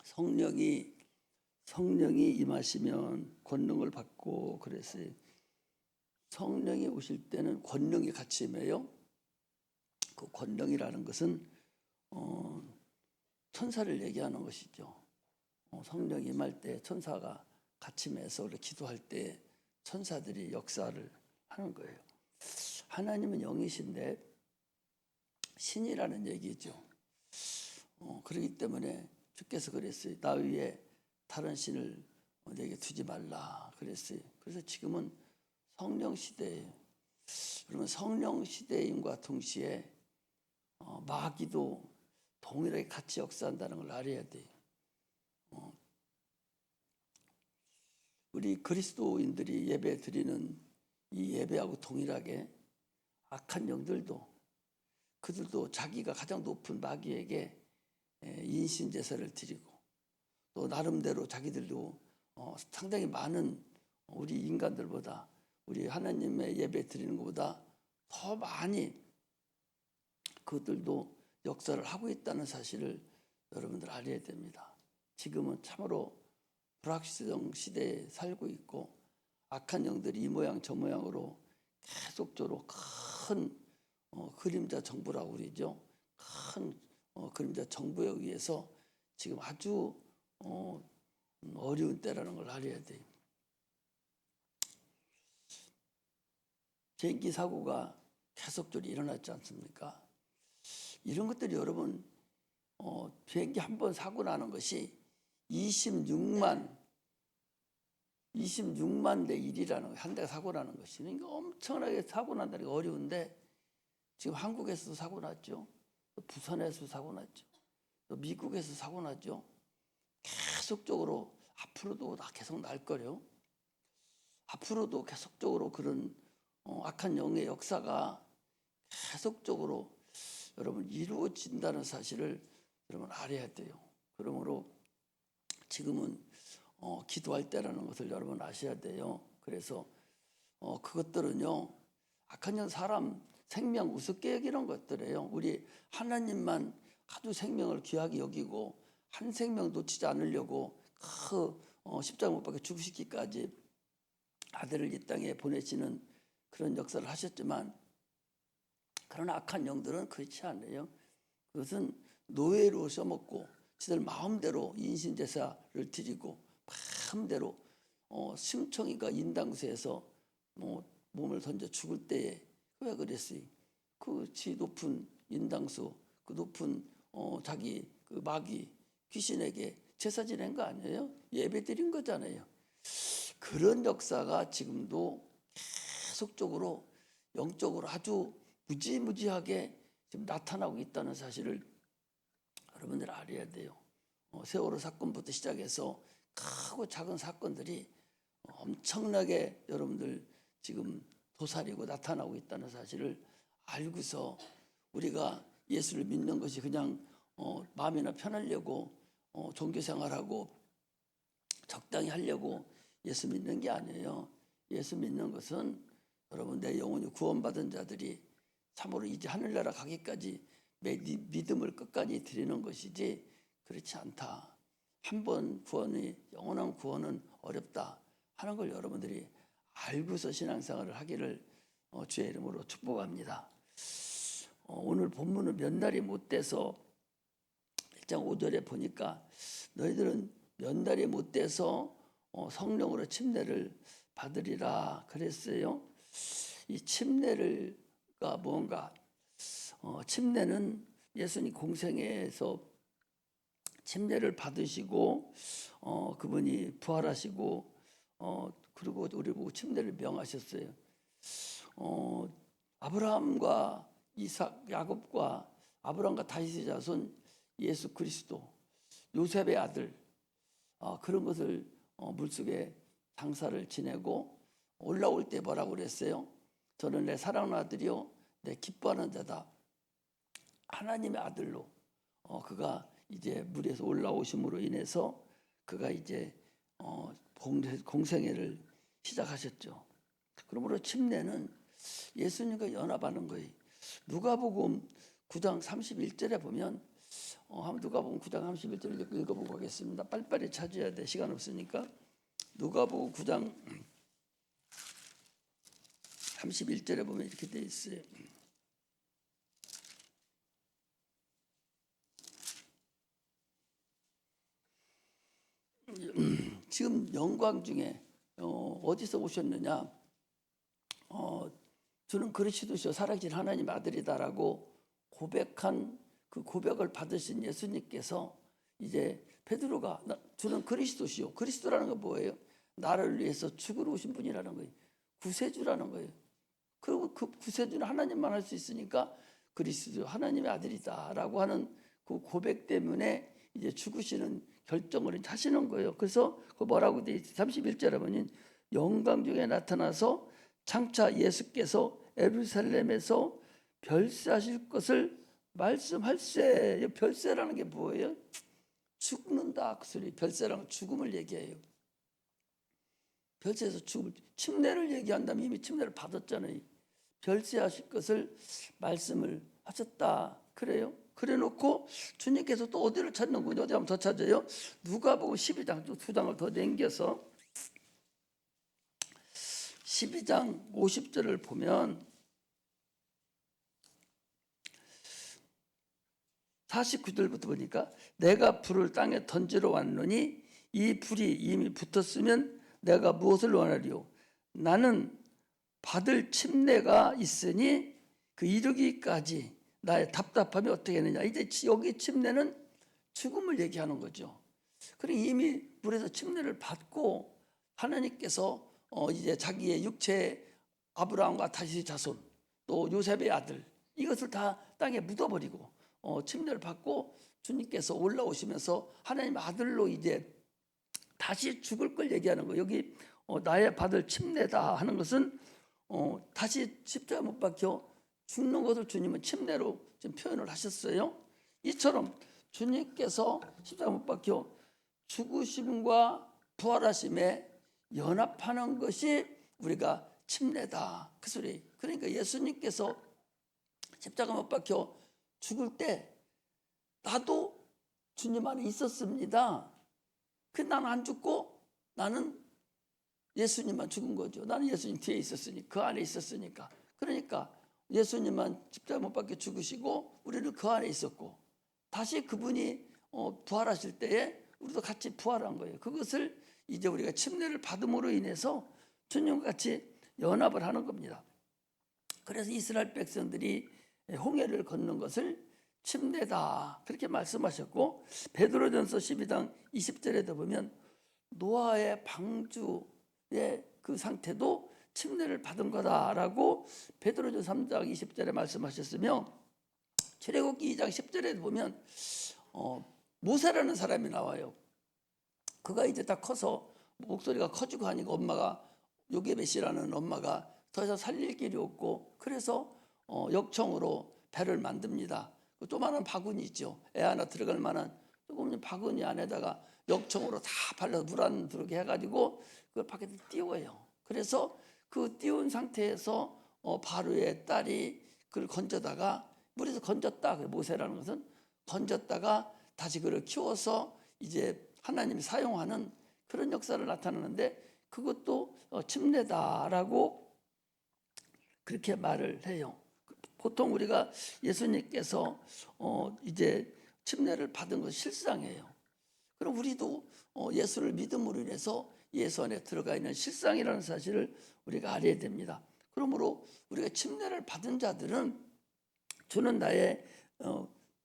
성령이 임하시면 권능을 받고 그랬어요. 성령이 오실 때는 권능이 같이 임해요. 그 권능이라는 것은 천사를 얘기하는 것이죠. 성령이 임할 때 천사가 같이 임해서 기도할 때 천사들이 역사를 하는 거예요. 하나님은 영이신데 신이라는 얘기죠. 그렇기 때문에 주께서 그랬어요. 나 위에 다른 신을 내게 두지 말라 그랬어요. 그래서 지금은 성령 시대예요. 그러면 성령 시대임과 동시에 마귀도 동일하게 같이 역사한다는 걸 알아야 돼요. 우리 그리스도인들이 예배 드리는 이 예배하고 동일하게 악한 영들도 그들도 자기가 가장 높은 마귀에게 인신 제사를 드리고 또 나름대로 자기들도 상당히 많은 우리 인간들보다 우리 하나님의 예배 드리는 것보다 더 많이 그들도 역사를 하고 있다는 사실을 여러분들 알아야 됩니다. 지금은 참으로 불확실성 시대에 살고 있고 악한 영들이 이 모양 저 모양으로 계속적으로 큰 그림자 정부라고 그러죠. 큰 그림자 정부에 의해서 지금 아주 어려운 때라는 걸 알아야 돼요. 비행기 사고가 계속적으로 일어났지 않습니까? 이런 것들이 여러분 비행기 한 번 사고 나는 것이 26만 대 1이라는 한 대가 사고 나는 것이 그러니까 엄청나게 사고 난다는 게 어려운데 지금 한국에서도 사고 났죠. 또 부산에서 사고 났죠. 또 미국에서 사고 났죠. 계속적으로 앞으로도 계속 날 거래요. 앞으로도 계속적으로 그런 악한 영의 역사가 계속적으로 여러분 이루어진다는 사실을 여러분 알아야 돼요. 그러므로 지금은 기도할 때라는 것을 여러분 아셔야 돼요. 그래서 그것들은요 악한 영 사람 생명 우습게 여기는 것들이에요. 우리 하나님만 아주 생명을 귀하게 여기고 한 생명 놓치지 않으려고 십자가 못 박혀 죽으시기까지 아들을 이 땅에 보내시는 그런 역사를 하셨지만 그러나 악한 영들은 그렇지 않아요. 그것은 노예로 써먹고 지들 마음대로 인신제사를 드리고 마음대로 심청이가 인당수에서 몸을 던져 죽을 때에 왜 그랬어요? 그 지 높은 인당수 그 높은 자기 그 마귀 귀신에게 제사 지낸 거 아니에요? 예배 드린 거잖아요. 그런 역사가 지금도 계속적으로 영적으로 아주 무지무지하게 지금 나타나고 있다는 사실을 여러분들 알아야 돼요. 세월호 사건부터 시작해서 크고 작은 사건들이 엄청나게 여러분들 지금 도사리고 나타나고 있다는 사실을 알고서 우리가 예수를 믿는 것이 그냥 마음이나 편하려고 종교생활하고 적당히 하려고 예수 믿는 게 아니에요. 예수 믿는 것은 여러분 내 영혼이 구원받은 자들이 참으로 이제 하늘나라 가기까지 믿음을 끝까지 드리는 것이지 그렇지 않다. 한 번 구원이 영원한 구원은 어렵다 하는 걸 여러분들이 알고서 신앙생활을 하기를 주의 이름으로 축복합니다. 오늘 본문은 몇 날이 못 돼서 1장 5절에 보니까 너희들은 몇 날이 못 돼서 성령으로 침례를 받으리라 그랬어요. 이 침례가 뭔가 침례는 예수님 공생애에서 침례를 받으시고 그분이 부활하시고 그리고 우리 보고 침례를 명하셨어요. 아브라함과 이삭, 야곱과 아브라함과 다윗의 자손 예수 그리스도 요셉의 아들 그런 것을 물속에 장사를 지내고 올라올 때 뭐라고 그랬어요? 저는 내 사랑하는 아들이요 내 기뻐하는 자다. 하나님의 아들로 그가 이제 물에서 올라오심으로 인해서 그가 이제 공생애를 시작하셨죠. 그러므로 침례는 예수님과 연합하는 거예요. 누가복음 9장 31절에 보면 한번 누가복음 9장 31절을 읽어보고 가겠습니다. 빨리빨리 찾아야 돼. 시간 없으니까. 누가복음 9장 31절에 보면 이렇게 돼 있어요. 지금 영광 중에 어디서 오셨느냐? 저는 그리스도시요 살아계신 하나님 아들이다라고 고백한 그 고백을 받으신 예수님께서 이제 베드로가 저는 그리스도시요. 그리스도라는 건 뭐예요? 나를 위해서 죽으러 오신 분이라는 거예요. 구세주라는 거예요. 그리고 그 구세주는 하나님만 할 수 있으니까 그리스도 하나님의 아들이다라고 하는 그 고백 때문에 이제 죽으시는 결정을 하시는 거예요. 그래서 그 뭐라고 돼 있어요? 31절에 보면 영광 중에 나타나서 장차 예수께서 예루살렘에서 별세하실 것을 말씀할세. 별세라는 게 뭐예요? 죽는다 그 소리. 별세라는 죽음을 얘기해요. 별세에서 죽음을, 침례를 얘기한다면 이미 침례를 받았잖아요. 별세하실 것을 말씀을 하셨다. 그래요? 그래 놓고 주님께서 또 어디를 찾는군요. 어디 한번 더 찾아요. 누가복음 12장 두 장을 더 남겨서 12장 50절을 보면 49절부터 보니까 내가 불을 땅에 던지러 왔노니 이 불이 이미 붙었으면 내가 무엇을 원하리요? 나는 받을 침례가 있으니 그 이르기까지 나의 답답함이 어떻게 되느냐. 이제 여기 침례는 죽음을 얘기하는 거죠. 그리고 이미 물에서 침례를 받고 하나님께서 이제 자기의 육체 아브라함과 다시 자손 또 요셉의 아들 이것을 다 땅에 묻어버리고 침례를 받고 주님께서 올라오시면서 하나님 아들로 이제 다시 죽을 걸 얘기하는 거예요. 여기 나의 받을 침례다 하는 것은 다시 십자가 못 박혀 죽는 것을 주님은 침례로 지금 표현을 하셨어요. 이처럼 주님께서 십자가 못 박혀 죽으심과 부활하심에 연합하는 것이 우리가 침례다 그 소리. 그러니까 예수님께서 십자가 못 박혀 죽을 때 나도 주님 안에 있었습니다. 그 나는 안 죽고 나는 예수님만 죽은 거죠. 나는 예수님 뒤에 있었으니 그 안에 있었으니까. 그러니까 예수님만 십자가 못 박혀 죽으시고 우리는 그 안에 있었고 다시 그분이 부활하실 때에 우리도 같이 부활한 거예요. 그것을 이제 우리가 침례를 받음으로 인해서 주님과 같이 연합을 하는 겁니다. 그래서 이스라엘 백성들이 홍해를 걷는 것을 침례다 그렇게 말씀하셨고 베드로전서 12장 20절에도 보면 노아의 방주의 그 상태도 침례를 받은 거다라고 베드로전서 3장 20절에 말씀하셨으며 출애굽기 2장 10절에도 보면 모세라는 사람이 나와요. 그가 이제 다 커서 목소리가 커지고 하니까 엄마가 요게벳이라는 엄마가 더 이상 살릴 길이 없고 그래서 역청으로 배를 만듭니다. 조그마한 바구니 있죠. 애 하나 들어갈 만한 조그만 바구니 안에다가 역청으로 다 발라서 물 안 들어오게 해가지고 그걸 밖에 띄워요. 그래서 그 띄운 상태에서 바로의 딸이 그걸 건져다가 물에서 건졌다. 모세라는 것은 건졌다가 다시 그걸 키워서 이제 하나님이 사용하는 그런 역사를 나타내는데 그것도 침례다라고 그렇게 말을 해요. 보통 우리가 예수님께서 이제 침례를 받은 것이 실상이에요. 그럼 우리도 예수를 믿음으로 인해서 예수 안에 들어가 있는 실상이라는 사실을 우리가 알아야 됩니다. 그러므로 우리가 침례를 받은 자들은 주는 나의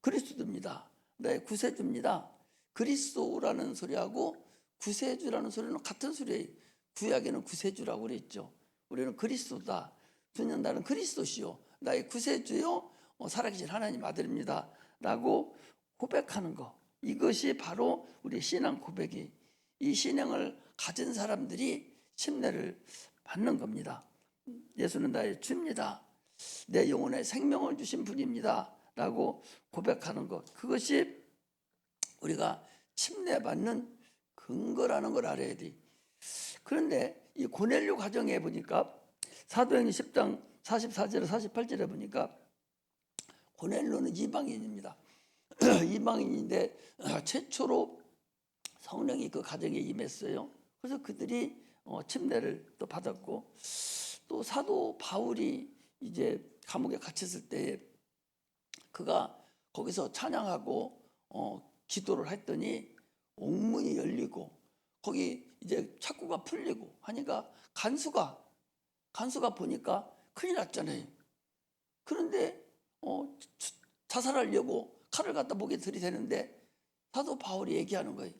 그리스도입니다. 나의 구세주입니다. 그리스도라는 소리하고 구세주라는 소리는 같은 소리예요. 구약에는 구세주라고 그랬죠. 우리는 그리스도다. 주는 나는 그리스도시요 나의 구세주요 살아계신 하나님 아들입니다 라고 고백하는 거. 이것이 바로 우리 신앙 고백이 이 신앙을 가진 사람들이 침례를 받는 겁니다. 예수는 나의 주입니다. 내 영혼에 생명을 주신 분입니다 라고 고백하는 것. 그것이 우리가 침례받는 근거라는 걸 알아야 돼. 그런데 이 고넬료 가정에 보니까 사도행전 10장 44절에 48절에 보니까 고넬료는 이방인입니다. 이방인인데 최초로 성령이 그 가정에 임했어요. 그래서 그들이 침례를 또 받았고, 또 사도 바울이 이제 감옥에 갇혔을 때 그가 거기서 찬양하고 기도를 했더니 옥문이 열리고 거기 이제 착고가 풀리고 하니까 간수가 보니까 큰일 났잖아요. 그런데 자살하려고 칼을 갖다 목에 들이대는데 사도 바울이 얘기하는 거예요.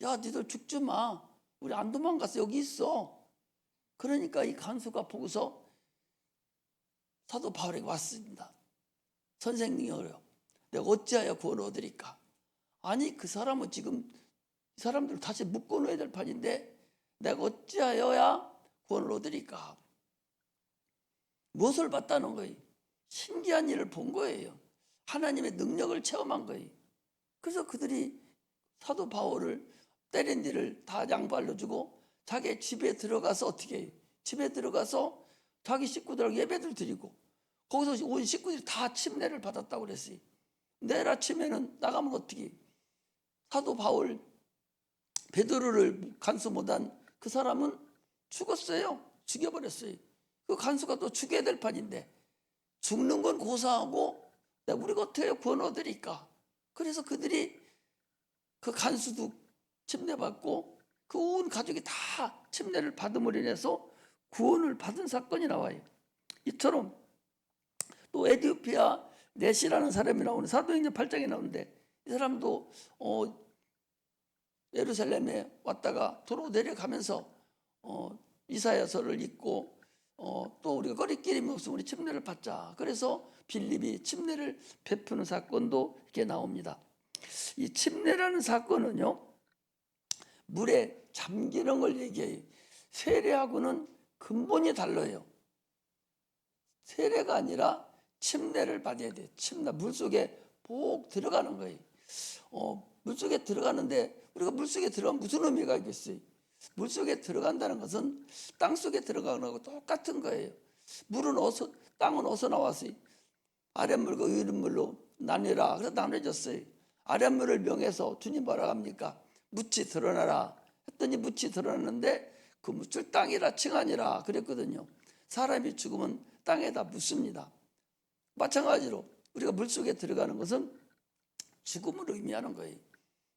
야, 니들 죽지 마. 우리 안 도망갔어. 여기 있어. 그러니까 이 간수가 보고서 사도 바울에게 왔습니다. 선생님이요, 내가 어찌하여 구원 얻으리까? 아니, 그 사람은 지금 이 사람들 다시 묶어놓아야 될 판인데 내가 어찌하여야 구원을 얻으리까? 무엇을 봤다는 거예요? 신기한 일을 본 거예요. 하나님의 능력을 체험한 거예요. 그래서 그들이 사도 바울을 때린 일을 다 양보하려 주고 자기 집에 들어가서 어떻게 해요? 집에 들어가서 자기 식구들하고 예배를 드리고 거기서 온 식구들이 다 침례를 받았다고 그랬어요. 내일 아침에는 나가면 어떻게 해요? 사도 바울 베드로를 간수 못한 그 사람은 죽었어요. 죽여버렸어요. 그 간수가 또 죽여야 될 판인데 죽는 건 고사하고 우리가 어떻게 구원 얻으리까? 그래서 그들이 그 간수도 침례받고 그 온 가족이 다 침례를 받음으로 인해서 구원을 받은 사건이 나와요. 이처럼 또 에티오피아 넷이라는 사람이 나오는 사도행전 8장에 나오는데 이 사람도 예루살렘에 왔다가 도로 내려가면서 이사야서를 읽고 또 우리가 거리끼림이 없으면 우리 침례를 받자. 그래서 빌립이 침례를 베푸는 사건도 이렇게 나옵니다. 이 침례라는 사건은요, 물에 잠기는 걸 얘기해요. 세례하고는 근본이 달라요. 세례가 아니라 침례를 받아야 돼요. 침례, 물속에 복 들어가는 거예요. 물속에 들어가는데 우리가 물속에 들어가면 무슨 의미가 있겠어요? 물속에 들어간다는 것은 땅속에 들어가는 거하고 똑같은 거예요. 땅은 어디서 나왔어요? 아랫물과 위물로 나뉘라. 그래서 나눠졌어요. 아랫물을 명해서 주님 뭐라 합니까? 묻이 드러나라 했더니 묻이 드러났는데 그 묻을 땅이라 칭하니라 그랬거든요. 사람이 죽으면 땅에다 묻습니다. 마찬가지로 우리가 물속에 들어가는 것은 죽음을 의미하는 거예요.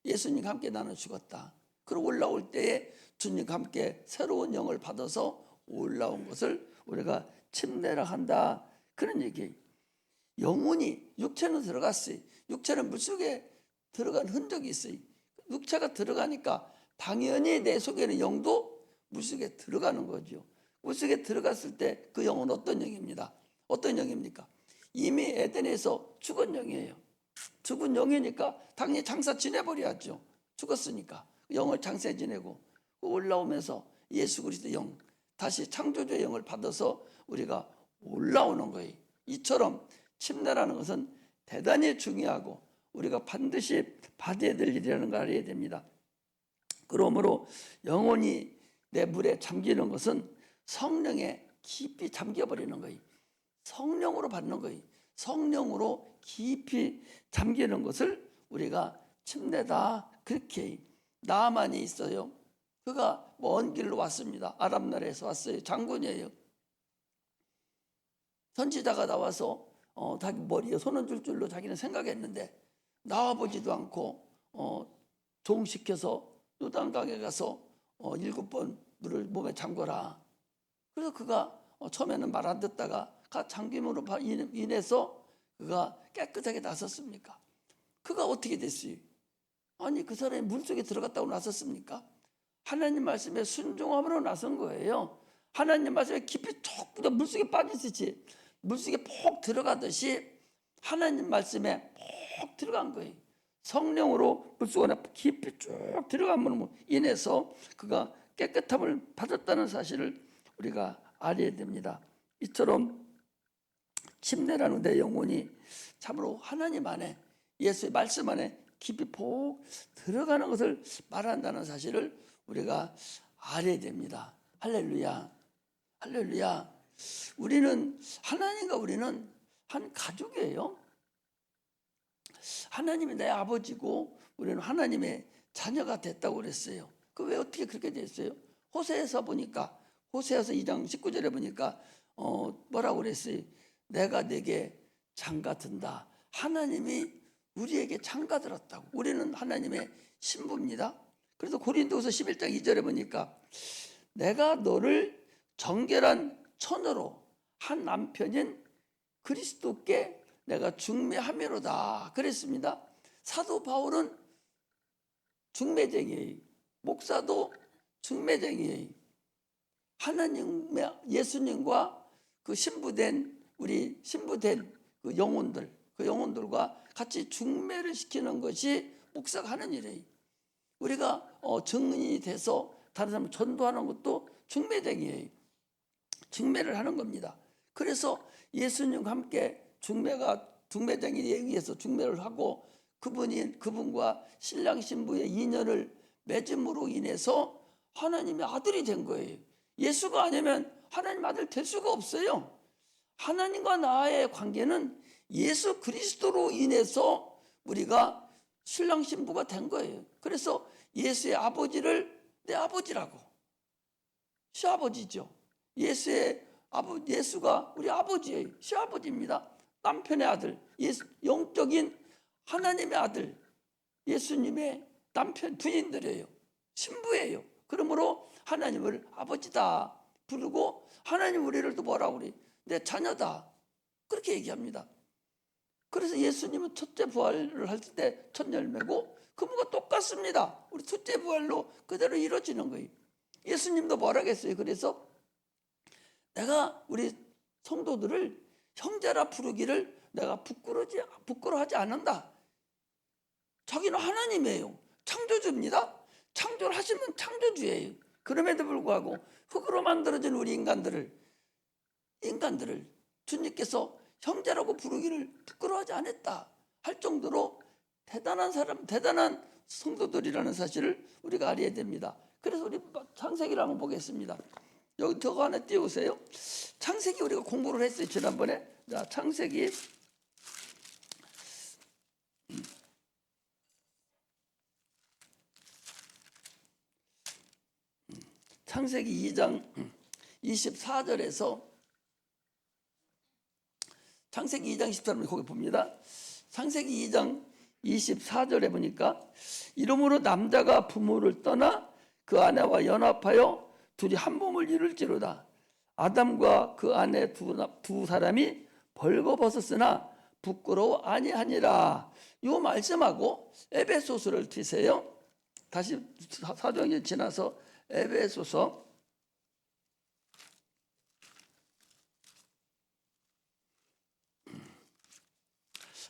예수님과 함께 나는 죽었다. 그리고 올라올 때에 주님과 함께 새로운 영을 받아서 올라온 것을 우리가 침례라 한다. 그런 얘기예요. 영혼이 육체는 들어갔어요. 육체는 물속에 들어간 흔적이 있어요. 육체가 들어가니까 당연히 내 속에는 영도 물속에 들어가는 거죠. 물속에 들어갔을 때 그 영은 어떤 영입니다. 어떤 영입니까? 이미 에덴에서 죽은 영이에요. 죽은 영이니까 당연히 장사 지내버려야죠. 죽었으니까 영을 장사 지내고 올라오면서 예수 그리스도 영, 다시 창조주의 영을 받아서 우리가 올라오는 거예요. 이처럼 침례라는 것은 대단히 중요하고 우리가 반드시 받아야 될 일이라는 걸 알아야 됩니다. 그러므로 영혼이 내 물에 잠기는 것은 성령에 깊이 잠겨버리는 거예요. 성령으로 받는 거예요. 성령으로 깊이 잠기는 것을 우리가 침례다 그렇게. 나만이 있어요. 그가 먼 길로 왔습니다. 아람 나라에서 왔어요. 장군이에요. 선지자가 나와서 자기 머리에 손을 줄 줄로 자기는 생각했는데 나와보지도 않고 종시켜서 요단강에 가서 7번 물을 몸에 잠궈라. 그래서 그가 처음에는 말 안 듣다가 잠김으로 인해서 그가 깨끗하게 나섰습니까? 그가 어떻게 됐어요? 아니 그 사람이 물속에 들어갔다고 나섰습니까? 하나님 말씀에 순종함으로 나선 거예요. 하나님 말씀에 깊이 쭉 물속에 빠지듯이 물속에 폭 들어가듯이 하나님 말씀에 폭 들어간 거예요. 성령으로 물속에 깊이 쭉 들어감으로 인해서 그가 깨끗함을 받았다는 사실을 우리가 알아야 됩니다. 이처럼 침례라는 내 영혼이 참으로 하나님 안에 예수의 말씀 안에 깊이 폭 들어가는 것을 말한다는 사실을 우리가 알아야 됩니다. 할렐루야. 할렐루야. 우리는 하나님과 우리는 한 가족이에요. 하나님이 내 아버지고 우리는 하나님의 자녀가 됐다고 그랬어요. 그 왜 어떻게 그렇게 됐어요? 호세에서 보니까, 호세에서 2장 19절에 보니까 뭐라고 그랬어요? 내가 내게 장가든다. 하나님이 우리에게 장가들었다고. 우리는 하나님의 신부입니다. 그래서 고린도후서 11장 2절에 보니까 내가 너를 정결한 처녀로 한 남편인 그리스도께 내가 중매하매로다 그랬습니다. 사도 바울은 중매쟁이에요. 목사도 중매쟁이에요. 하나님의 예수님과 그 신부된 우리 신부된 그 영혼들과 같이 중매를 시키는 것이 목사가 하는 일이에요. 우리가 증인이 돼서 다른 사람을 전도하는 것도 중매쟁이에요. 중매를 하는 겁니다. 그래서 예수님과 함께 중매쟁이에 의해서 중매를 하고 그분과 신랑 신부의 인연을 맺음으로 인해서 하나님의 아들이 된 거예요. 예수가 아니면 하나님 아들 될 수가 없어요. 하나님과 나의 관계는 예수 그리스도로 인해서 우리가 신랑 신부가 된 거예요. 그래서 예수의 아버지를 내 아버지라고, 시아버지죠. 예수가 우리 아버지예요. 시아버지입니다. 남편의 아들, 영적인 하나님의 아들, 예수님의 남편 부인들이에요. 신부예요. 그러므로 하나님을 아버지다 부르고 하나님 우리를 또 뭐라고 그래? 내 자녀다. 그렇게 얘기합니다. 그래서 예수님은 첫째 부활을 할 때 첫 열매고 그분과 똑같습니다. 우리 첫째 부활로 그대로 이루어지는 거예요. 예수님도 뭐라고 했어요? 그래서 내가 우리 성도들을 형제라 부르기를 내가 부끄러워하지 않는다. 자기는 하나님이에요. 창조주입니다. 창조를 하시면 창조주예요. 그럼에도 불구하고 흙으로 만들어진 우리 인간들을 주님께서 형제라고 부르기를 부끄러워하지 않았다 할 정도로 대단한 성도들이라는 사실을 우리가 알아야 됩니다. 그래서 우리 창세기를 한번 보겠습니다. 여기 저거 하나 띄우세요. 창세기 우리가 공부를 했어요, 지난번에. 자, 창세기 2장 24절에서 창세기 2장 24절 거기 봅니다. 창세기 2장 24절에 보니까 이러므로 남자가 부모를 떠나 그 아내와 연합하여 둘이 한 몸을 이룰지로다. 아담과 그 아내 두 사람이 벌거벗었으나 부끄러워 아니하니라. 이 말씀하고 에베소서를 드세요. 다시 사정이 지나서 에베소서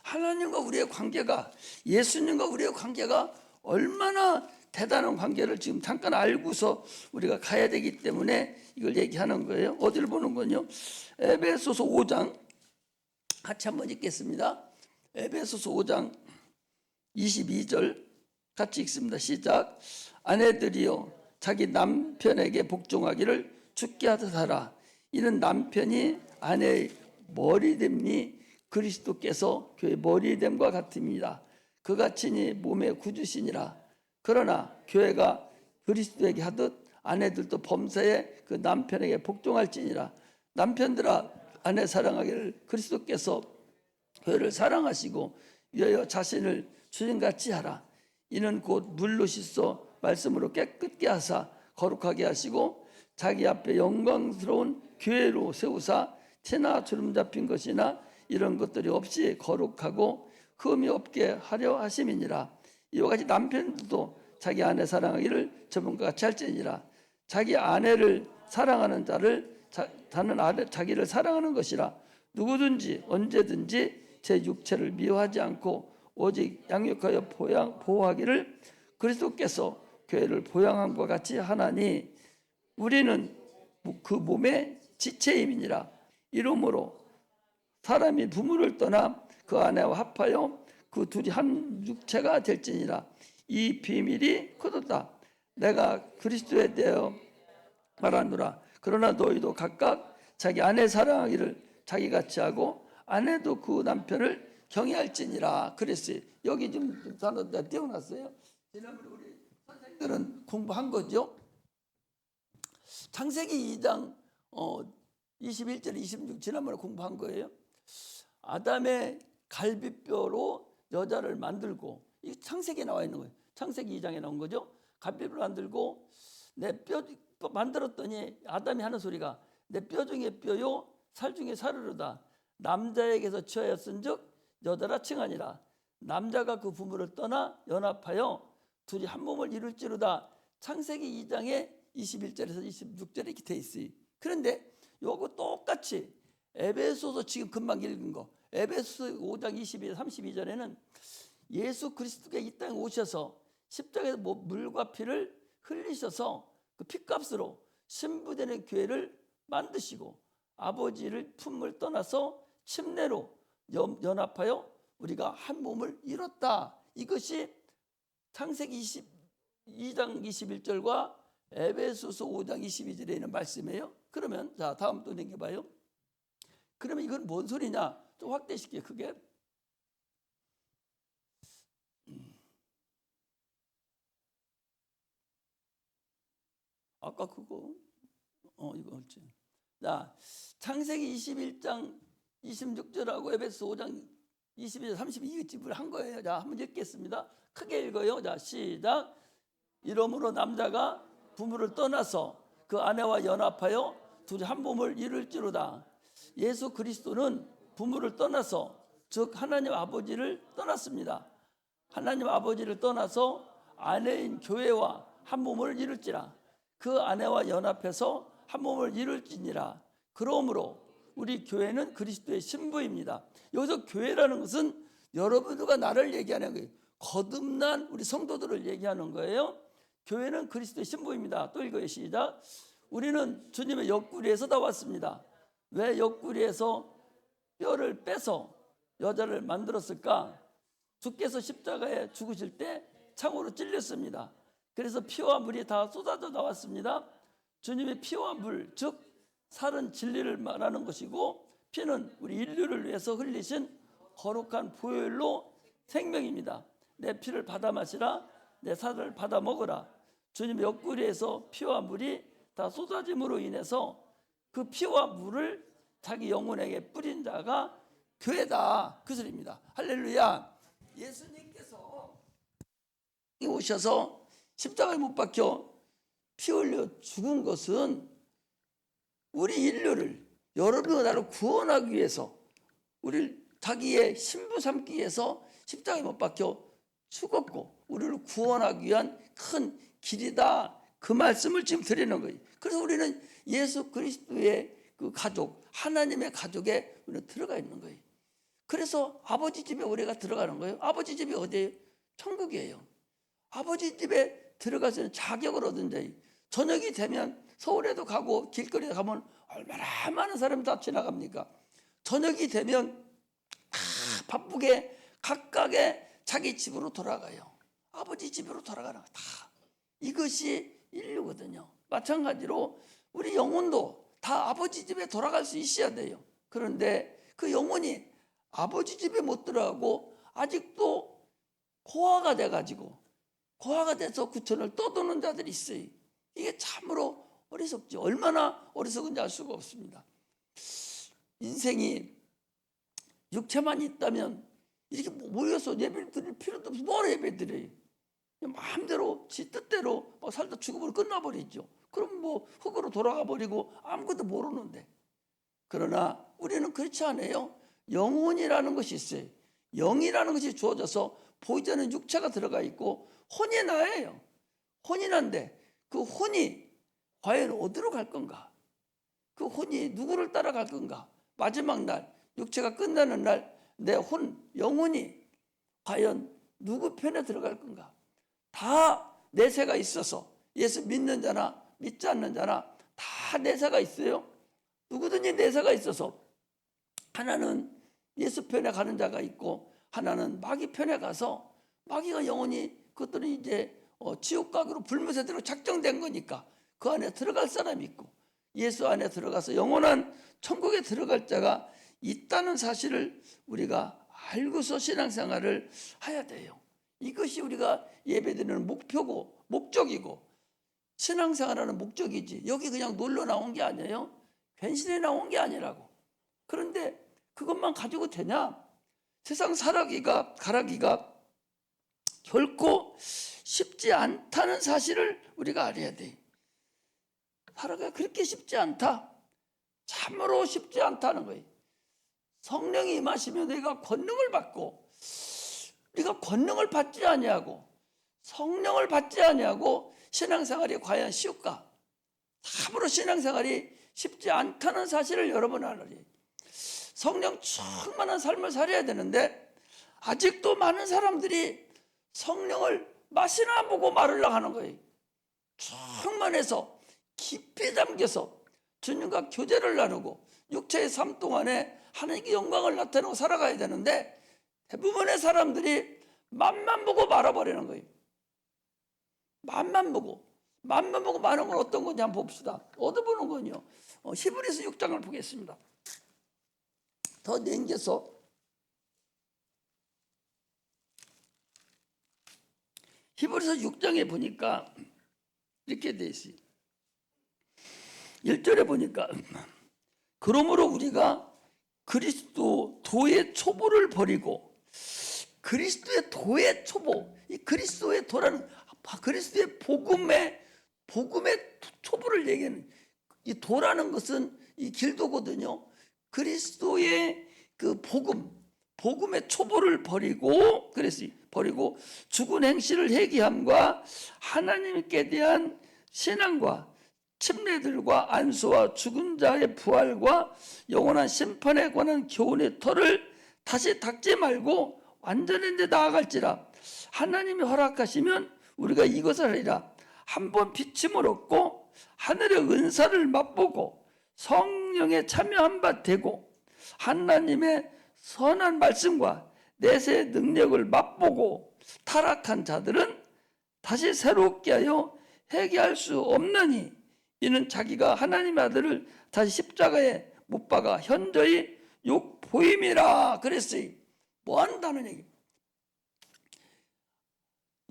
'하나님과 우리의 관계가, 예수님과 우리의 관계가 얼마나 대단한 관계를 지금 잠깐 알고서 우리가 가야 되기 때문에 이걸 얘기하는 거예요. 어디를 보는 건요? 에베소서 5장 같이 한번 읽겠습니다. 에베소서 5장 22절 같이 읽습니다. 시작. 아내들이여 자기 남편에게 복종하기를 주께 하듯 하라. 이는 남편이 아내의 머리됨니 그리스도께서 교회의 머리됨과 같습니다. 그같이니 몸의 구주시니라. 그러나 교회가 그리스도에게 하듯 아내들도 범사에 그 남편에게 복종할지니라. 남편들아 아내 사랑하기를 그리스도께서 교회를 사랑하시고 위하여 자신을 주님같이 하라. 이는 곧 물로 씻어 말씀으로 깨끗게 하사 거룩하게 하시고 자기 앞에 영광스러운 교회로 세우사 티나 주름 잡힌 것이나 이런 것들이 없이 거룩하고 흠이 없게 하려 하심이니라. 이와 같이 남편도 자기 아내 사랑하기를 저분과 같이 할지니라. 자기 아내를 사랑하는 자는 자기를 사랑하는 것이라. 누구든지 언제든지 제 육체를 미워하지 않고 오직 양육하여 보호하기를 그리스도께서 교회를 보양함과 같이 하나니 우리는 그 몸의 지체임이니라. 이러므로 사람이 부모를 떠나 그 아내와 합하여 그 둘이 한 육체가 될지니라. 이 비밀이 크도다. 내가 그리스도에 대하여 말하노라. 그러나 너희도 각각 자기 아내 사랑하기를 자기같이 하고 아내도 그 남편을 경외할지니라 그랬어요. 여기 지금 단어 띄워놨어요. 지난번에 우리 선생님들은 공부한 거죠. 창세기 2장 21절 26 지난번에 공부한 거예요. 아담의 갈비뼈로 여자를 만들고, 이 창세기에 나와 있는 거예요. 창세기 2장에 나온 거죠. 갈비뼈로 만들고 내 뼈 만들었더니 아담이 하는 소리가 내 뼈 중에 뼈요 살 중에 살으로다. 남자에게서 취하였은즉 여자라 칭하니라. 남자가 그 부모를 떠나 연합하여 둘이 한 몸을 이룰지로다. 창세기 2장에 21절에서 26절에 이렇게 돼 있어요. 그런데 요거 똑같이 에베소서 지금 금방 읽은 거, 에베소 5장 22, 32절에는 예수 그리스도가 이 땅에 오셔서 십자가에서 물과 피를 흘리셔서 그 피값으로 신부되는 교회를 만드시고 아버지를 품을 떠나서 침례로 연합하여 우리가 한 몸을 이뤘다. 이것이 창세기 22장 21절과 에베소서 5장 22절에 있는 말씀이에요. 그러면 자 다음 또 넘겨봐요. 그러면 이건 뭔 소리냐? 좀 확대시켜요. 그게 아까 그거 이거 어째? 자 창세기 21장 26절하고 에베소 5장 22절 32 집을 한 거예요. 자 한번 읽겠습니다. 크게 읽어요. 자 시작. 이러므로 남자가 부모를 떠나서 그 아내와 연합하여 둘이 한 몸을 이룰지로다. 예수 그리스도는 부모를 떠나서 즉 하나님 아버지를 떠났습니다. 하나님 아버지를 떠나서 아내인 교회와 한 몸을 이룰지라. 그 아내와 연합해서 한 몸을 이룰지니라. 그러므로 우리 교회는 그리스도의 신부입니다. 여기서 교회라는 것은 여러분들과 나를 얘기하는 거예요. 거듭난 우리 성도들을 얘기하는 거예요. 교회는 그리스도의 신부입니다. 또 읽어요. 시작. 우리는 주님의 옆구리에서 나왔습니다. 왜 옆구리에서 뼈를 빼서 여자를 만들었을까? 주께서 십자가에 죽으실 때 창으로 찔렸습니다. 그래서 피와 물이 다 쏟아져 나왔습니다. 주님의 피와 물, 즉 살은 진리를 말하는 것이고 피는 우리 인류를 위해서 흘리신 거룩한 보혈로 생명입니다. 내 피를 받아 마시라. 내 살을 받아 먹으라. 주님의 옆구리에서 피와 물이 다 쏟아짐으로 인해서 그 피와 물을 자기 영혼에게 뿌린 자가 교회다. 그 소리입니다. 할렐루야. 예수님께서 오셔서 십자가에 못 박혀 피 흘려 죽은 것은 우리 인류를, 여러분과 나를 구원하기 위해서, 우리를 자기의 신부 삼기 위해서 십자가에 못 박혀 죽었고 우리를 구원하기 위한 큰 길이다. 그 말씀을 지금 드리는 거예요. 그래서 우리는 예수 그리스도의 그 가족, 하나님의 가족에 우리는 들어가 있는 거예요. 그래서 아버지 집에 우리가 들어가는 거예요. 아버지 집이 어디예요? 천국이에요. 아버지 집에 들어가서는 자격을 얻은 자예요. 저녁이 되면 서울에도 가고 길거리에 가면 얼마나 많은 사람이 다 지나갑니까? 저녁이 되면 다 바쁘게 각각의 자기 집으로 돌아가요. 아버지 집으로 돌아가는 거 다. 이것이 인류거든요. 마찬가지로 우리 영혼도 다 아버지 집에 돌아갈 수 있어야 돼요. 그런데 그 영혼이 아버지 집에 못 들어가고 아직도 고아가 돼가지고 고아가 돼서 구천을 떠도는 자들이 있어요. 이게 참으로 어리석죠. 얼마나 어리석은지 알 수가 없습니다. 인생이 육체만 있다면 이렇게 모여서 예배를 드릴 필요도 없어. 뭐로 예배 드려요? 마음대로 지 뜻대로 살다 죽음으로 끝나버리죠. 그럼 뭐 흙으로 돌아가 버리고 아무것도 모르는데. 그러나 우리는 그렇지 않아요. 영혼이라는 것이 있어요. 영이라는 것이 주어져서 보이지 않는 육체가 들어가 있고 혼이 나예요. 혼이 난데 그 혼이 과연 어디로 갈 건가? 그 혼이 누구를 따라갈 건가? 마지막 날 육체가 끝나는 날 내 영혼이 과연 누구 편에 들어갈 건가? 다 내세가 있어서 예수 믿는 자나 믿지 않는 자나 다 내세가 있어요. 누구든지 내세가 있어서 하나는 예수 편에 가는 자가 있고 하나는 마귀 편에 가서 마귀가 영원히 그것들은 이제 지옥각으로 불못에들어 작정된 거니까 그 안에 들어갈 사람이 있고 예수 안에 들어가서 영원한 천국에 들어갈 자가 있다는 사실을 우리가 알고서 신앙생활을 해야 돼요. 이것이 우리가 예배드리는 목표고 목적이고 신앙생활하는 목적이지, 여기 그냥 놀러 나온 게 아니에요. 변신해 나온 게 아니라고. 그런데 그것만 가지고 되냐? 세상 살아가기가 결코 쉽지 않다는 사실을 우리가 알아야 돼. 살아가기가 그렇게 쉽지 않다. 참으로 쉽지 않다는 거예요. 성령이 임하시면 내가 권능을 받고, 우리가 권능을 받지 아니하고 성령을 받지 아니하고 신앙생활이 과연 쉬울까? 참으로 신앙생활이 쉽지 않다는 사실을 여러분 알아야 돼요. 성령 충만한 삶을 살아야 되는데 아직도 많은 사람들이 성령을 맛이나 보고 말으려고 하는 거예요. 충만해서 깊이 잠겨서 주님과 교제를 나누고 육체의 삶 동안에 하나님께 영광을 나타내고 살아가야 되는데 대부분의 사람들이 맛만 보고 말아버리는 거예요. 맛만 보고 많은 건 어떤 건지 한번 봅시다. 어디 보는 건요? 히브리서 6장을 보겠습니다. 더 넘겨서 히브리서 6장에 보니까 이렇게 돼 있어요. 1절에 보니까 그러므로 우리가 그리스도 도의 초보를 버리고, 그리스도의 도의 초보, 이 그리스도의 도라는 그리스도의 복음의 초보를 얘기하는, 이 도라는 것은 이 길도거든요. 그리스도의 그 복음의 초보를 버리고, 버리고 죽은 행실을 회개함과 하나님께 대한 신앙과 침례들과 안수와 죽은 자의 부활과 영원한 심판에 관한 교훈의 터를 다시 닦지 말고 완전히 이제 나아갈지라. 하나님이 허락하시면 우리가 이것을 하리라. 한번 비침을 얻고 하늘의 은사를 맛보고 성령에 참여한 바 되고 하나님의 선한 말씀과 내세의 능력을 맛보고 타락한 자들은 다시 새롭게 하여 회개할 수 없나니, 이는 자기가 하나님의 아들을 다시 십자가에 못 박아 현저히 욕보임이라 그랬어요. 뭐 한다는 얘기?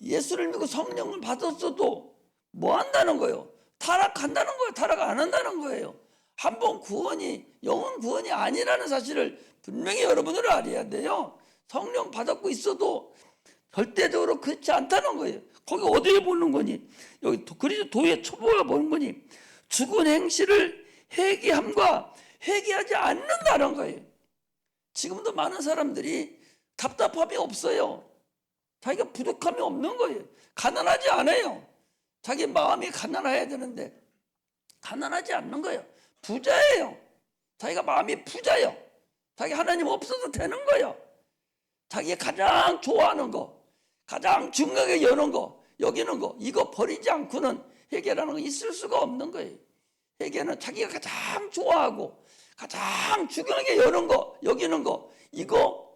예수를 믿고 성령을 받았어도 뭐 한다는 거예요? 타락한다는 거예요. 타락 안 한다는 거예요. 한번 구원이 영원 구원이 아니라는 사실을 분명히 여러분들은 알아야 돼요. 성령 받았고 있어도 절대적으로 그렇지 않다는 거예요. 거기 어디에 보는 거니? 여기 그리스도의 초보가 보는 거니? 죽은 행실을 회개함과 회개하지 않는다는 거예요. 지금도 많은 사람들이 답답함이 없어요. 자기가 부족함이 없는 거예요. 가난하지 않아요. 자기 마음이 가난해야 되는데 가난하지 않는 거예요. 부자예요. 자기가 마음이 부자예요. 자기 하나님 없어도 되는 거예요. 자기가 가장 좋아하는 거, 가장 중요하게 여는 거, 여기는 거, 이거 버리지 않고는 회개라는 거 있을 수가 없는 거예요. 회개는 자기가 가장 좋아하고 가장 중요하게 여는 거, 여기는 거, 이거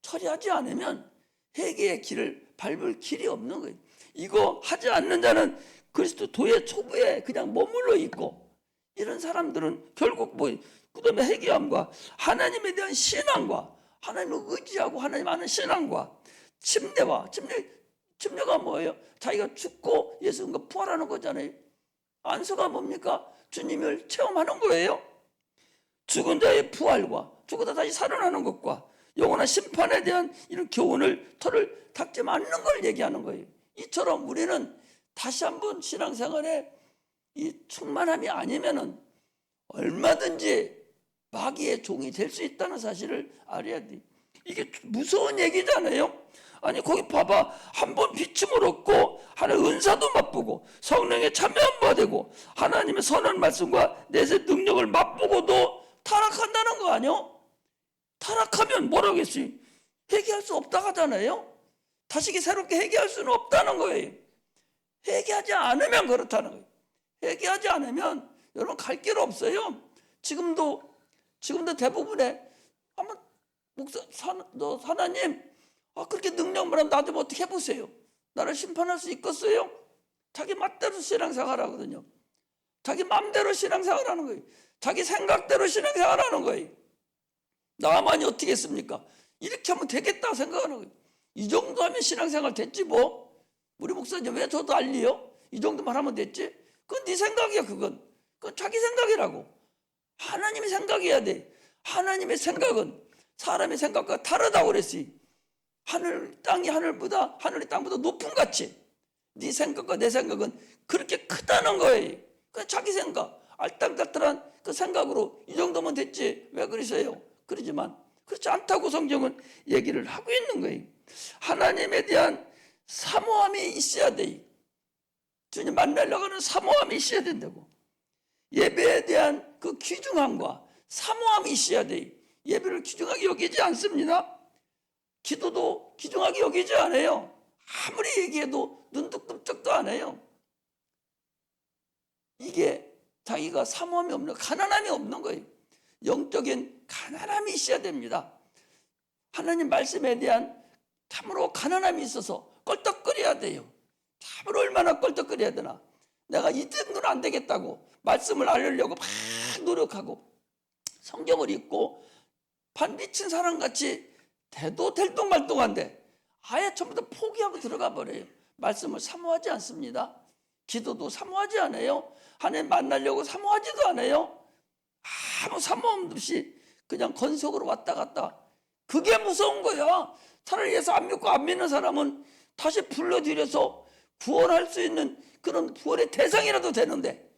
처리하지 않으면 회개의 길을 밟을 길이 없는 거예요. 이거 하지 않는 자는 그리스도 도의 초보에 그냥 머물러 있고, 이런 사람들은 결국 그다음에 회개함과 하나님에 대한 신앙과 하나님을 의지하고 하나님 아는 신앙과 침례가 뭐예요? 자기가 죽고 예수님과 부활하는 거잖아요. 안수가 뭡니까? 주님을 체험하는 거예요. 죽은 자의 부활과 죽어다 다시 살아나는 것과 영원한 심판에 대한 이런 교훈을 털을 닦지 않는 걸 얘기하는 거예요. 이처럼 우리는 다시 한번 신앙생활에 이 충만함이 아니면은 얼마든지 마귀의 종이 될 수 있다는 사실을 알아야 돼. 이게 무서운 얘기잖아요. 아니 거기 봐봐, 한번 비춤을 얻고 하나님의 은사도 맛보고 성령에 참여한 바 되고 하나님의 선한 말씀과 내세 능력을 맛보고도 타락한다는 거 아니요? 타락하면 뭐라고 했어요? 회개할 수 없다 하잖아요. 다시 새롭게 회개할 수는 없다는 거예요. 회개하지 않으면 그렇다는 거예요. 회개하지 않으면 여러분 갈 길 없어요. 지금도 대부분의 한번 목사 하나님 그렇게 능력만 하면 나 좀 어떻게 해보세요. 나를 심판할 수 있겠어요? 자기 맛대로 신앙생활 하거든요. 자기 맘대로 신앙생활 하는 거예요. 자기 생각대로 신앙생활 하는 거예요. 나만이 어떻게 했습니까? 이렇게 하면 되겠다 생각하는 거예요. 이 정도 하면 신앙생활 됐지 뭐. 우리 목사님 왜 저도 알리요? 이 정도만 하면 됐지? 그건 네 생각이야. 그건 자기 생각이라고. 하나님의 생각이어야 돼. 하나님의 생각은 사람의 생각과 다르다고 그랬어요. 하늘이 땅보다 높은 가치. 네 생각과 내 생각은 그렇게 크다는 거예요. 그 자기 생각, 알딸딸한 그 생각으로 이 정도면 됐지 왜 그러세요? 그러지만 그렇지 않다고 성경은 얘기를 하고 있는 거예요. 하나님에 대한 사모함이 있어야 돼. 주님 만나려고 하는 사모함이 있어야 된다고. 예배에 대한 그 귀중함과 사모함이 있어야 돼. 예배를 귀중하게 여기지 않습니다. 기도도 귀중하게 여기지 않아요. 아무리 얘기해도 눈도 끔찍도 안 해요. 이게 자기가 사모함이 없는, 가난함이 없는 거예요. 영적인 가난함이 있어야 됩니다. 하나님 말씀에 대한 참으로 가난함이 있어서 껄떡거려야 돼요. 참으로 얼마나 껄떡거려야 되나. 내가 이 정도는 안 되겠다고 말씀을 알리려고 막 노력하고 성경을 읽고 반 미친 사람같이 대도 될동말동한데 아예 전부 다 포기하고 들어가 버려요. 말씀을 사모하지 않습니다. 기도도 사모하지 않아요. 하나님 만나려고 사모하지도 않아요. 아무 사모함 없이 그냥 건석으로 왔다 갔다. 그게 무서운 거야. 차라리 예수 안 믿고 안 믿는 사람은 다시 불러들여서 구원할 수 있는 그런 구원의 대상이라도 되는데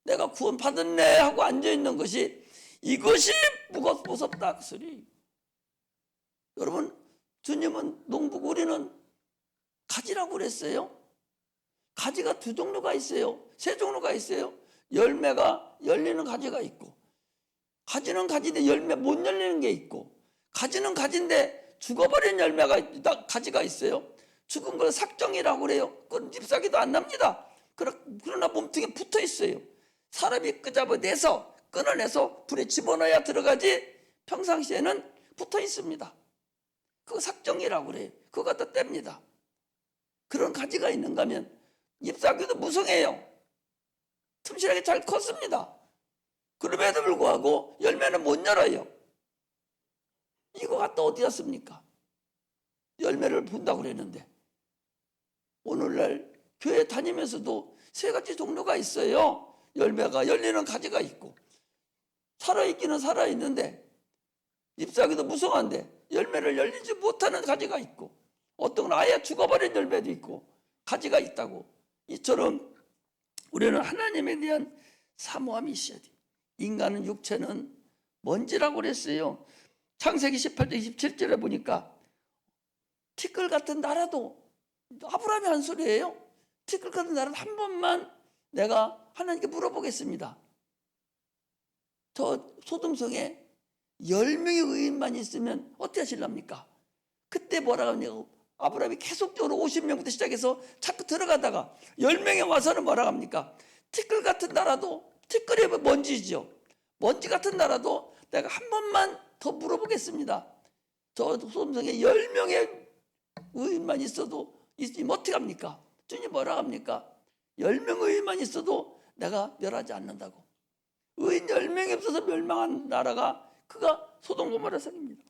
내가 구원 받았네 하고 앉아있는 것이 이것이 무섭다 그 소리. 여러분 주님은 농부고 우리는 가지라고 그랬어요. 가지가 두 종류가 있어요. 세 종류가 있어요. 열매가 열리는 가지가 있고 가지는 가지인데 열매 못 열리는 게 있고 가지는 가지인데 죽어버린 가지가 있어요. 죽은 걸 삭정이라고 그래요. 그건 잎사귀도 안 납니다. 그러나 몸통에 붙어 있어요. 사람이 끊어내서 불에 집어넣어야 들어가지 평상시에는 붙어 있습니다. 그거 삭정이라고 그래요. 그거 갖다 뗍니다. 그런 가지가 있는가 하면 잎사귀도 무성해요. 틈실하게 잘 컸습니다. 그럼에도 불구하고 열매는 못 열어요. 이거 갖다 어디 갔습니까? 열매를 본다고 그랬는데 오늘날 교회 다니면서도 세 가지 종류가 있어요. 열매가 열리는 가지가 있고 살아있기는 살아있는데 잎사귀도 무성한데 열매를 열리지 못하는 가지가 있고 어떤 건 아예 죽어버린 열매도 있고 가지가 있다고. 이처럼 우리는 하나님에 대한 사모함이 있어야 돼. 인간은 육체는 먼지라고 그랬어요. 창세기 18장 27절에 보니까 티끌 같은 나라도 아브라함이 한 소리예요. 티끌 같은 나라도 한 번만 내가 하나님께 물어보겠습니다. 저 소돔성에 10명의 의인만 있으면 어떻게 하실랍니까? 그때 뭐라고 하냐고 아브라함이 계속적으로 50명부터 시작해서 자꾸 들어가다가 10명에 와서는 뭐라고 합니까? 티끌 같은 나라도 티끌이 먼지죠. 먼지 같은 나라도 내가 한 번만 더 물어보겠습니다. 저 소돔성에 10명의 의인만 있어도 있으면 어떻게 합니까? 주님 뭐라고 합니까? 10명의 의인만 있어도 내가 멸하지 않는다고. 의인 10명이 없어서 멸망한 나라가 그가 소돔 고모라 성입니다.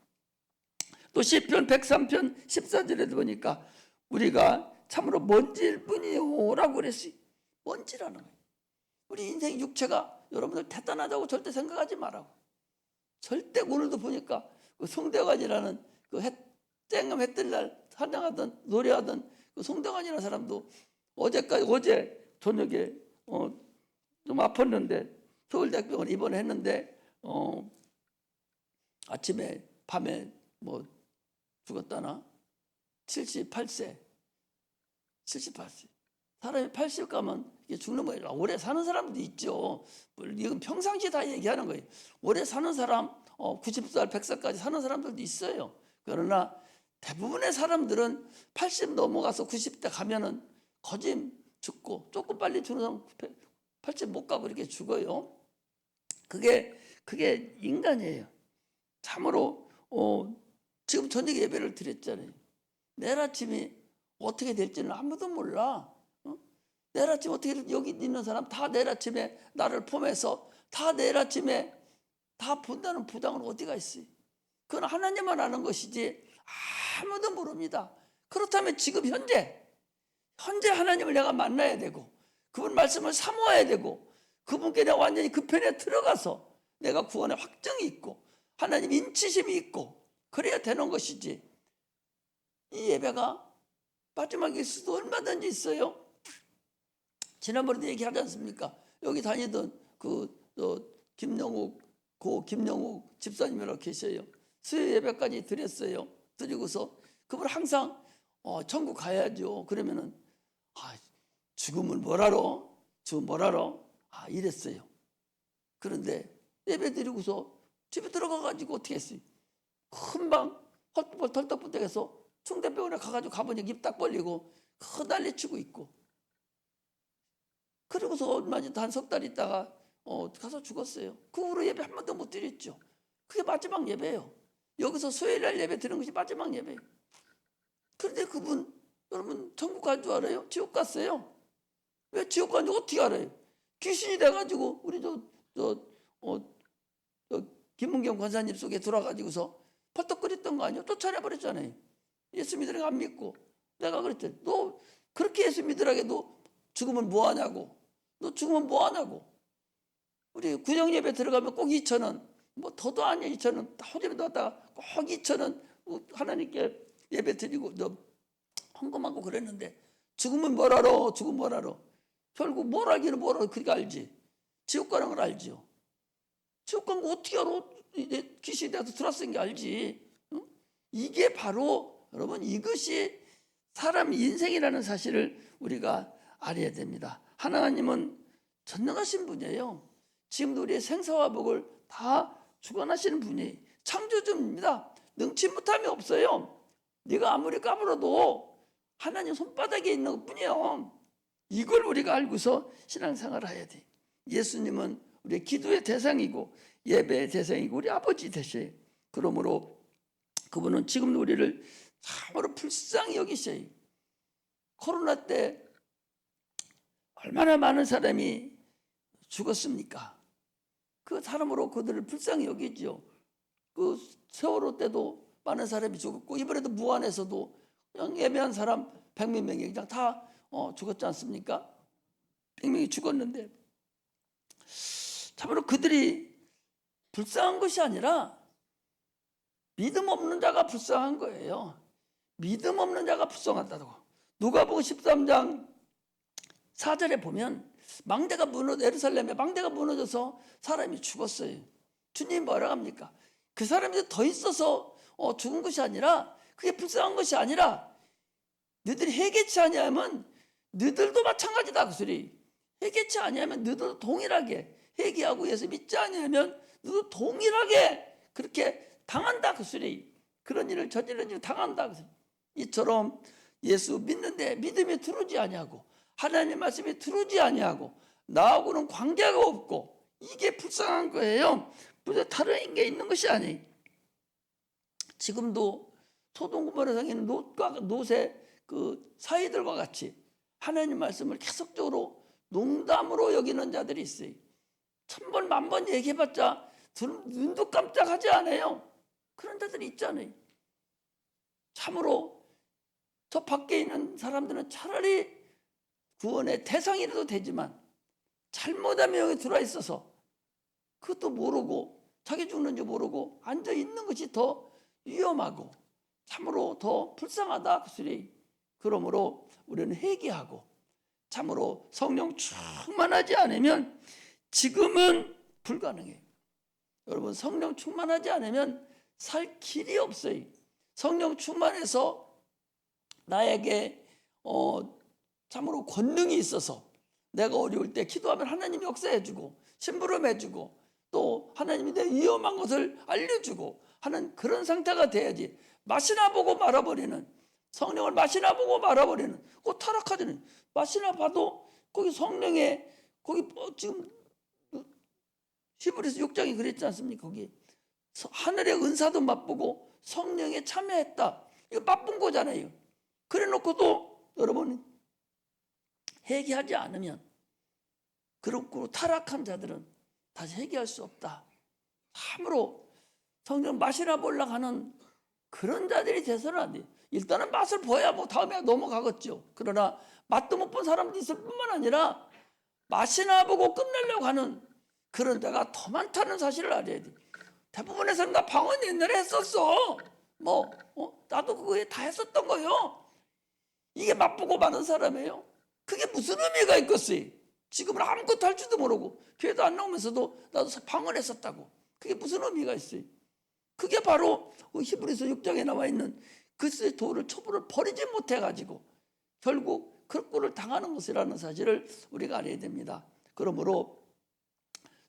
또 시편 103편 14절에도 보니까 우리가 참으로 먼지일 뿐이요라고 그랬어요. 먼지라는 거예요. 우리 인생 육체가 여러분들 대단하다고 절대 생각하지 말라고. 절대 오늘도 보니까 그 송대관이라는 그 쨍금 해 뜰 날 찬양하던 노래하던 그 송대관이라는 사람도 어제 저녁에 좀 아팠는데 서울대학병원 입원했는데 아침에 밤에 뭐 죽었다나 78세 사람이 80 가면 이게 죽는 거예요. 오래 사는 사람도 있죠. 이건 평상시에 다 얘기하는 거예요. 오래 사는 사람 90살 100살까지 사는 사람들도 있어요. 그러나 대부분의 사람들은 80 넘어가서 90대 가면은 거짐 죽고 조금 빨리 죽는 사람 80 못 가고 이렇게 죽어요. 그게 인간이에요. 참으로 지금 저녁 예배를 드렸잖아요. 내일 아침이 어떻게 될지는 아무도 몰라. 내일 아침 어떻게 여기 있는 사람 다 내일 아침에 나를 포함해서 다 내일 아침에 다 본다는 보장은 어디가 있어요? 그건 하나님만 아는 것이지 아무도 모릅니다. 그렇다면 지금 현재 하나님을 내가 만나야 되고 그분 말씀을 사모해야 되고 그분께 내가 완전히 그 편에 들어가서 내가 구원의 확증이 있고 하나님 인치심이 있고 그래야 되는 것이지, 이 예배가 마지막일 수도 얼마든지 있어요. 지난번에도 얘기하지 않습니까? 여기 다니던 김영욱 집사님이라고 계셔요. 수요 예배까지 드렸어요. 드리고서 그분 항상 천국 가야죠. 그러면은 죽음을 뭐라러? 죽음 뭐라러? 이랬어요. 그런데 예배 드리고서 집에 들어가가지고 어떻게 했어요? 금방 헐떡벌떡해서 충대병원에 가가지고 가보니까 입 딱 벌리고 난리치고 있고, 그러고서 얼마 전에 한 석 달 있다가 가서 죽었어요. 그 후로 예배 한 번도 못 드렸죠. 그게 마지막 예배예요. 여기서 수요일날 예배 드리는 것이 마지막 예배예요. 그런데 그분, 여러분, 천국 간 줄 알아요? 지옥 갔어요. 왜 지옥 간지 어떻게 알아요? 귀신이 돼가지고 우리 김문경 권사님 속에 들어가지고서 펄떡거렸던 거 아니에요? 쫓아내버렸잖아요. 예수 믿으라고 안 믿고. 내가 그랬더니 너 그렇게 예수 믿으라게 너 죽으면 뭐하냐고. 너 죽으면 뭐하냐고. 우리 구정 예배 들어가면 꼭 2,000원, 뭐 더도 아니야 2,000원, 호집에 넣었다가 꼭 2,000원 하나님께 예배 드리고 헌금하고 그랬는데, 죽으면 뭐라러? 죽으면 뭐라러? 결국 뭘 알기는 뭐라러? 그렇게 알지. 지옥 가는 걸 알지요. 지옥 간 거 어떻게 알아? 귀신이 돼서 들어왔은 게 알지. 응? 이게 바로 여러분, 이것이 사람 인생이라는 사실을 우리가 알아야 됩니다. 하나님은 전능하신 분이에요. 지금도 우리의 생사와 복을 다 주관하시는 분이 창조주입니다. 능치 못함이 없어요. 네가 아무리 까불어도 하나님 손바닥에 있는 것뿐이에요. 이걸 우리가 알고서 신앙생활을 해야 돼. 예수님은 우리의 기도의 대상이고 예배의 대상이고 우리 아버지 되셔요. 그러므로 그분은 지금도 우리를 참으로 불쌍히 여기셔요. 코로나 때 얼마나 많은 사람이 죽었습니까? 그 사람으로 그들을 불쌍히 여기죠. 그 세월호 때도 많은 사람이 죽었고, 이번에도 무안에서도 그냥 예매한 사람 100몇 명이 그냥 다 죽었지 않습니까? 100명이 죽었는데, 참으로 그들이 불쌍한 것이 아니라 믿음 없는 자가 불쌍한 거예요. 믿음 없는 자가 불쌍하다고. 누가복음 13장 4절에 보면 예루살렘에 망대가 무너져서 사람이 죽었어요. 주님이 뭐라고 합니까? 그 사람이 더 있어서 죽은 것이 아니라, 그게 불쌍한 것이 아니라, 너희들이 회개치 아니하면 너희들도 마찬가지다 그 소리. 회개치 아니하면 너희들도 동일하게 회개하고 예수 믿지 아니하면 너희도 동일하게 그렇게 당한다 그 소리. 그런 일을 저지른 일 당한다 그 소리. 이처럼 예수 믿는데 믿음이 들어오지 아니하고 하나님 말씀이 들어오지 아니하고 나하고는 관계가 없고, 이게 불쌍한 거예요. 다른 게 있는 것이 아니에요. 지금도 소돔 고모라 성에는 롯의 그 사이들과 같이 하나님 말씀을 계속적으로 농담으로 여기는 자들이 있어요. 1000번, 10,000번 얘기해봤자 눈도 깜짝하지 않아요. 그런 자들이 있잖아요. 참으로 저 밖에 있는 사람들은 차라리 구원의 대상이라도 되지만 잘못하면 여기 들어와 있어서 그것도 모르고 자기 죽는지 모르고 앉아있는 것이 더 위험하고 참으로 더 불쌍하다 그 소리. 그러므로 우리는 회개하고 참으로 성령 충만하지 않으면 지금은 불가능해요. 여러분, 성령 충만하지 않으면 살 길이 없어요. 성령 충만해서 나에게 참으로 권능이 있어서 내가 어려울 때 기도하면 하나님이 역사해주고 심부름해주고 또 하나님이 내 위험한 것을 알려주고 하는 그런 상태가 돼야지, 맛이나 보고 말아버리는, 성령을 맛이나 보고 말아버리는, 그 타락하지는, 맛이나 봐도 거기 성령에 거기 지금 히브리서 6장이 그랬지 않습니까? 거기 하늘의 은사도 맛보고 성령에 참여했다. 이거 맛본 거잖아요. 그래 놓고도 여러분 회개하지 않으면, 그렇고 타락한 자들은 다시 회개할 수 없다. 참으로 성령 마시나 보려고 하는 그런 자들이 돼서는 안 돼요. 일단은 맛을 보야 뭐 다음에 넘어가겠죠. 그러나 맛도 못 본 사람도 있을 뿐만 아니라 맛이나 보고 끝내려고 하는 그런 데가 더 많다는 사실을 알아야 돼. 대부분의 사람 나 방언 옛날에 했었어. 나도 그거에 다 했었던 거요. 이게 맛보고 마는 사람이에요. 그게 무슨 의미가 있겠어요? 지금은 아무것도 할 줄도 모르고 교회도 안 나오면서도 나도 방언 했었다고. 그게 무슨 의미가 있어요? 그게 바로 히브리서 6장에 나와 있는 그리스도의 도를 촛불을 버리지 못해가지고 결국 그 꼴을 당하는 것이라는 사실을 우리가 알아야 됩니다. 그러므로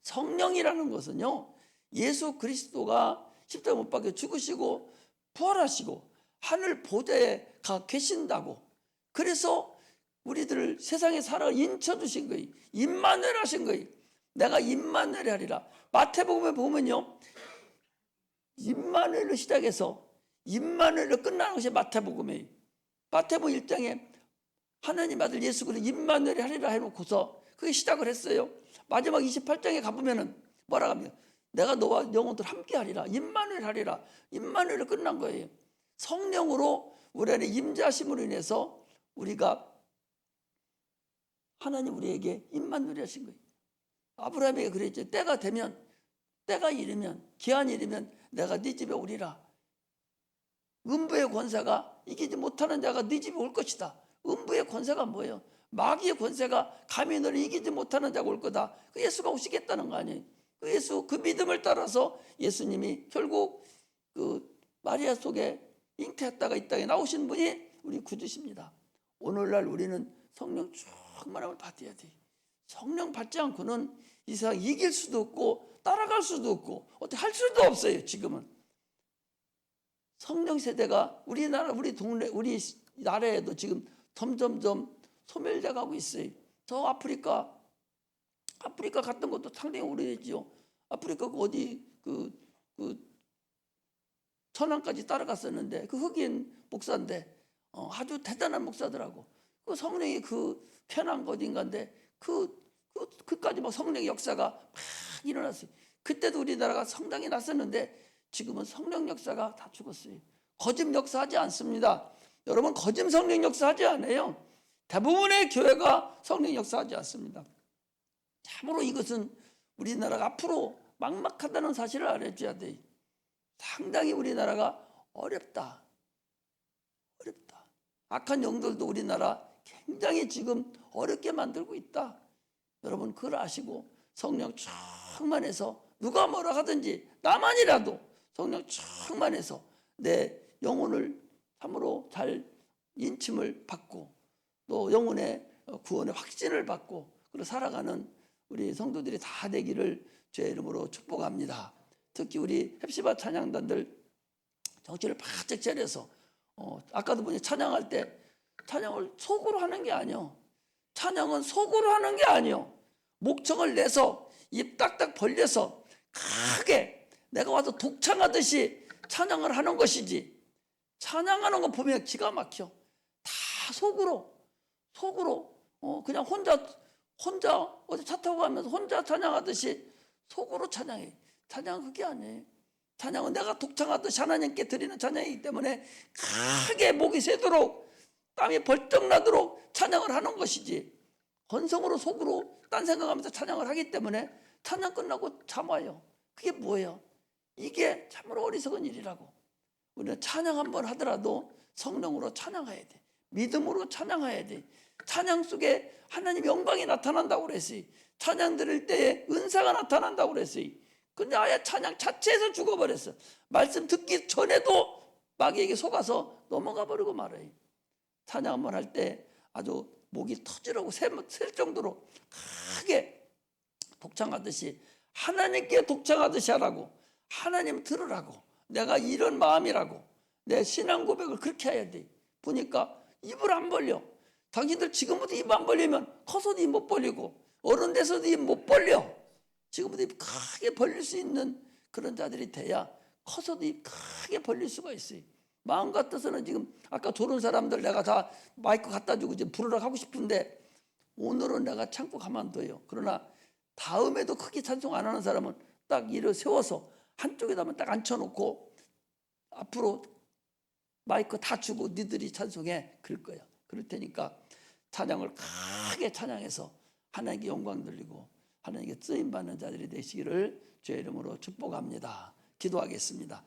성령이라는 것은요, 예수 그리스도가 십자가 못 박혀 죽으시고 부활하시고 하늘 보좌에 가 계신다고, 그래서 우리들을 세상에 살아 인쳐주신 거예요. 임마누엘 하신 거예요. 내가 임마누엘 하리라. 마태복음에 보면요, 임마누엘로 시작해서 임마누엘로 끝나는 것이 마태복음이에요. 마태복음 1장에 하나님 아들 예수 그리스도 임마누엘 하리라 해놓고서 그게 시작을 했어요. 마지막 28장에 가보면은 뭐라 합니까? 내가 너와 영원토록 함께 하리라. 임마누엘 하리라. 임마누엘로 끝난 거예요. 성령으로 우리 안에 임재하심으로 인해서 우리가 하나님 우리에게 임마누엘 하신 거예요. 아브라함에게 그랬죠. 때가 되면, 때가 이르면, 기한이 이르면 내가 네 집에 오리라. 음부의 권세가 이기지 못하는 자가 네 집에 올 것이다. 음부의 권세가 뭐예요? 마귀의 권세가 감히 너를 이기지 못하는 자가 올 거다. 그 예수가 오시겠다는 거 아니에요? 그 예수, 그 믿음을 따라서 예수님이 결국 그 마리아 속에 잉태했다가 이 땅에 나오신 분이 우리 구주십니다. 오늘날 우리는 성령 충만함을 받아야 돼. 성령 받지 않고는 이 세상 이길 수도 없고 따라갈 수도 없고 어떻게 할 수도 없어요. 지금은 성령 세대가 우리나라, 우리 동네, 우리 나라에도 지금 점점점 소멸돼 가고 있어요. 저 아프리카 갔던 것도 상당히 오래됐죠. 아프리카 어디 그 천안까지 따라갔었는데 그 흑인 목사인데 아주 대단한 목사더라고. 그 성령이 그 편한 어딘가인데 그까지 막 성령의 역사가 막 일어났어요. 그때도 우리나라가 상당히 났었는데 지금은 성령 역사가 다 죽었어요. 거짓 역사하지 않습니다. 여러분, 거짓 성령 역사하지 않아요. 대부분의 교회가 성령 역사하지 않습니다. 참으로 이것은 우리나라가 앞으로 막막하다는 사실을 알아줘야 돼. 상당히 우리나라가 어렵다. 악한 영들도 우리나라 굉장히 지금 어렵게 만들고 있다. 여러분, 그걸 아시고 성령 충만해서 누가 뭐라 하든지 나만이라도 성령 충만해서 내 영혼을 참으로 잘 인침을 받고 또 영혼의 구원의 확신을 받고 그리고 살아가는 우리 성도들이 다 되기를 주의 이름으로 축복합니다. 특히 우리 헵시바 찬양단들 정신을 바짝 차려서 아까도 보니 찬양할 때 찬양을 속으로 하는 게 아니요. 찬양은 속으로 하는 게 아니요. 목청을 내서 입 딱딱 벌려서 크게 내가 와서 독창하듯이 찬양을 하는 것이지, 찬양하는 거 보면 기가 막혀. 다 속으로 그냥 혼자 어디 차 타고 가면서 혼자 찬양하듯이 속으로 찬양해. 찬양은 그게 아니에요. 찬양은 내가 독창하듯이 하나님께 드리는 찬양이기 때문에 크게 목이 새도록 땀이 벌떡 나도록 찬양을 하는 것이지, 건성으로 속으로 딴 생각하면서 찬양을 하기 때문에 찬양 끝나고 잠와요. 그게 뭐예요? 이게 참으로 어리석은 일이라고. 우리는 찬양 한번 하더라도 성령으로 찬양해야 돼. 믿음으로 찬양해야 돼. 찬양 속에 하나님의 영광이 나타난다고 그랬어요. 찬양 들을 때에 은사가 나타난다고 그랬어요. 근데 아예 찬양 자체에서 죽어버렸어. 말씀 듣기 전에도 마귀에게 속아서 넘어가 버리고 말아요. 찬양 한번 할 때 아주 목이 터지라고 셀 정도로 크게 독창하듯이, 하나님께 독창하듯이 하라고, 하나님 들으라고, 내가 이런 마음이라고, 내 신앙 고백을 그렇게 해야 돼. 보니까 입을 안 벌려. 당신들 지금부터 입 안 벌리면 커서도 입 못 벌리고 어른 돼서도 입 못 벌려. 지금부터 입 크게 벌릴 수 있는 그런 자들이 돼야 커서도 입 크게 벌릴 수가 있어요. 마음 같아서는 지금 아까 졸은 사람들 내가 다 마이크 갖다 주고 지금 부르라고 하고 싶은데 오늘은 내가 참고 가만둬요. 그러나 다음에도 크게 찬송 안 하는 사람은 딱 일을 세워서 한쪽에다만 딱 앉혀놓고 앞으로 마이크 다 주고 니들이 찬송해 그럴 거예요. 그럴 테니까 찬양을 크게 찬양해서 하나님께 영광 돌리고 하나님께 쓰임 받는 자들이 되시기를 주의 이름으로 축복합니다. 기도하겠습니다.